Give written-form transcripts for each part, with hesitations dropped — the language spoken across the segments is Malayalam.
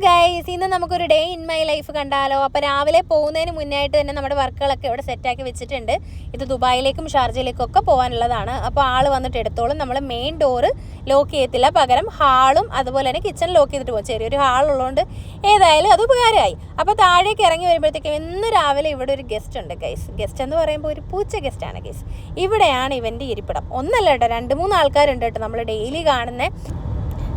ഗൈസ്, ഇന്ന് നമുക്കൊരു ഡേ ഇൻ മൈ ലൈഫ് കണ്ടാലോ. അപ്പോൾ രാവിലെ പോകുന്നതിന് മുന്നായിട്ട് തന്നെ നമ്മുടെ വർക്കുകളൊക്കെ ഇവിടെ സെറ്റാക്കി വെച്ചിട്ടുണ്ട്. ഇത് ദുബായിലേക്കും ഷാർജയിലേക്കും ഒക്കെ പോകാനുള്ളതാണ്. അപ്പോൾ ആൾ വന്നിട്ട് എടുത്തോളും. നമ്മൾ മെയിൻ ഡോറ് ലോക്ക് ചെയ്യത്തില്ല, പകരം ഹാളും അതുപോലെ തന്നെ കിച്ചൺ ലോക്ക് ചെയ്തിട്ട് പോകും. ചെറിയൊരു ഹാൾ ഉള്ളതുകൊണ്ട് ഏതായാലും അത് ഉപകാരമായി. അപ്പോൾ താഴേക്ക് ഇറങ്ങി വരുമ്പോഴത്തേക്കും ഇന്ന് രാവിലെ ഇവിടെ ഒരു ഗസ്റ്റ് ഉണ്ട് ഗൈസ്. ഗസ്റ്റ് എന്ന് പറയുമ്പോൾ ഒരു പൂച്ച ഗസ്റ്റാണ് ഗൈസ്. ഇവിടെയാണ് ഇവൻ്റെ ഇരിപ്പിടം. ഒന്നല്ല കേട്ടോ, 2-3 ആൾക്കാരുണ്ട് കേട്ടോ. നമ്മൾ ഡെയിലി കാണുന്ന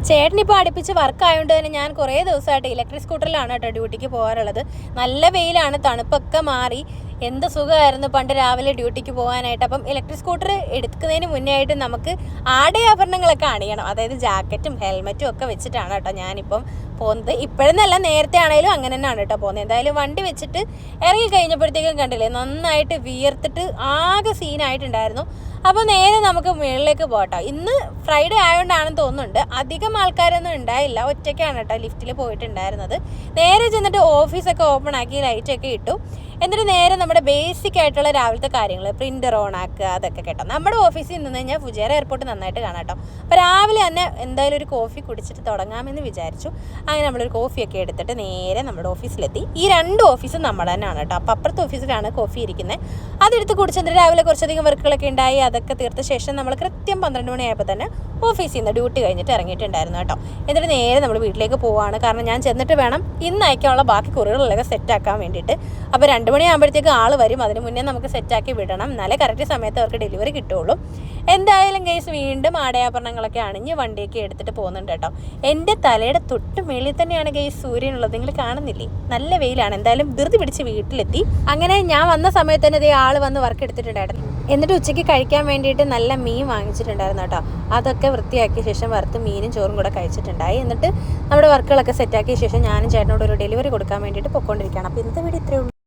ചേട്ടനിപ്പോൾ അടുപ്പിച്ച് വർക്ക് ആയതുകൊണ്ട് തന്നെ ഞാൻ കുറേ ദിവസമായിട്ട് ഇലക്ട്രിക് സ്കൂട്ടറിലാണ് കേട്ടോ ഡ്യൂട്ടിക്ക് പോകാറുള്ളത്. നല്ല വെയിലാണ്, തണുപ്പൊക്കെ മാറി. എന്ത് സുഖമായിരുന്നു പണ്ട് രാവിലെ ഡ്യൂട്ടിക്ക് പോകാനായിട്ട്. അപ്പം ഇലക്ട്രിക് സ്കൂട്ടർ എടുക്കുന്നതിന് മുന്നേ ആയിട്ട് നമുക്ക് ആഭരണങ്ങളൊക്കെ അണിയണം. അതായത് ജാക്കറ്റും ഹെൽമറ്റും ഒക്കെ വെച്ചിട്ടാണ് കേട്ടോ ഞാനിപ്പം പോകുന്നത്. ഇപ്പോഴെന്നല്ല, നേരത്തെ ആണെങ്കിലും അങ്ങനെ തന്നെയാണ് കേട്ടോ പോകുന്നത്. എന്തായാലും വണ്ടി വെച്ചിട്ട് ഇറങ്ങി കഴിഞ്ഞപ്പോഴത്തേക്കും കണ്ടില്ലേ, നന്നായിട്ട് വിയർത്തിട്ട് ആകെ സീനായിട്ടുണ്ടായിരുന്നു. അപ്പോൾ നേരെ നമുക്ക് മുകളിലേക്ക് പോകട്ടോ. ഇന്ന് ഫ്രൈഡേ ആയതുകൊണ്ടാണെന്ന് തോന്നുന്നുണ്ട് അധികം ആൾക്കാരൊന്നും ഉണ്ടായില്ല. ഒറ്റയ്ക്കാണ് കേട്ടോ ലിഫ്റ്റിൽ പോയിട്ടുണ്ടായിരുന്നത്. നേരെ ചെന്നിട്ട് ഓഫീസൊക്കെ ഓപ്പൺ ആക്കി ലൈറ്റൊക്കെ ഇട്ടു. എന്നിട്ട് നേരെ നമ്മുടെ ബേസിക് ആയിട്ടുള്ള രാവിലത്തെ കാര്യങ്ങൾ, പ്രിൻ്റർ ഓൺ ആക്കുക, അതൊക്കെ കേട്ടോ. നമ്മുടെ ഓഫീസിൽ നിന്ന് കഴിഞ്ഞാൽ ഫുജേറ എയർപോർട്ട് നന്നായിട്ട് കാണാം കേട്ടോ. അപ്പോൾ രാവിലെ തന്നെ എന്തായാലും ഒരു കോഫി കുടിച്ചിട്ട് തുടങ്ങാമെന്ന് വിചാരിച്ചു. അങ്ങനെ നമ്മളൊരു കോഫിയൊക്കെ എടുത്തിട്ട് നേരെ നമ്മുടെ ഓഫീസിലെത്തി. ഈ 2 ഓഫീസും നമ്മുടെ തന്നെയാണ് കേട്ടോ. അപ്പോൾ അപ്പുറത്തെ ഓഫീസിലാണ് കോഫി ഇരിക്കുന്നത്. അതെടുത്ത് കുടിച്ചിട്ട് രാവിലെ കുറച്ചധികം വർക്കുകളൊക്കെ ഉണ്ടായി. അതൊക്കെ തീർത്ത ശേഷം നമ്മൾ കൃത്യം 12 മണിയായപ്പോൾ തന്നെ ഓഫീസിൽ നിന്ന് ഡ്യൂട്ടി കഴിഞ്ഞിട്ട് ഇറങ്ങിയിട്ടുണ്ടായിരുന്നു കേട്ടോ. എന്നിട്ട് നേരെ നമ്മൾ വീട്ടിലേക്ക് പോവുകയാണ്. കാരണം ഞാൻ ചെന്നിട്ട് വേണം ഇന്ന് അയക്കാനുള്ള ബാക്കി കുറികളൊക്കെ സെറ്റാക്കാൻ വേണ്ടിയിട്ട്. അപ്പോൾ 2 മണിയാകുമ്പോഴത്തേക്ക് ആൾ വരും. അതിന് മുന്നേ നമുക്ക് സെറ്റാക്കി വിടണം, എന്നാലേ കറക്റ്റ് സമയത്ത് അവർക്ക് ഡെലിവറി കിട്ടുള്ളൂ. എന്തായാലും കേസ് വീണ്ടും ആടയാഭരണങ്ങളൊക്കെ അണിഞ്ഞ് വണ്ടിയൊക്കെ എടുത്തിട്ട് പോകുന്നുണ്ട് കേട്ടോ. എൻ്റെ തലയുടെ തൊട്ട് മേളിൽ തന്നെയാണ് കേസ് സൂര്യനുള്ളത്. നിങ്ങൾ കാണുന്നില്ലേ, നല്ല വെയിലാണ്. എന്തായാലും ധൃതി പിടിച്ച് വീട്ടിലെത്തി. അങ്ങനെ ഞാൻ വന്ന സമയത്ത് തന്നെ ഇതേ ആൾ വന്ന് വർക്ക് എടുത്തിട്ടുണ്ടായിരുന്നു. എന്നിട്ട് ഉച്ചയ്ക്ക് കഴിക്കാൻ വേണ്ടിയിട്ട് നല്ല മീൻ വാങ്ങിച്ചിട്ടുണ്ടായിരുന്നു കേട്ടോ. അതൊക്കെ വൃത്തിയാക്കിയ ശേഷം വറുത്ത് മീനും ചോറും കൂടെ കഴിച്ചിട്ടുണ്ടായി. എന്നിട്ട് നമ്മുടെ വർക്കുകളൊക്കെ സെറ്റാക്കിയ ശേഷം ഞാനും ചേട്ടനോട് ഒരു ഡെലിവറി കൊടുക്കാൻ വേണ്ടിയിട്ട് പൊയ്ക്കൊണ്ടിരിക്കുകയാണ്. അപ്പോൾ ഇന്നത്തെ വീഡിയോ ഇത്രയേ ഉള്ളൂ.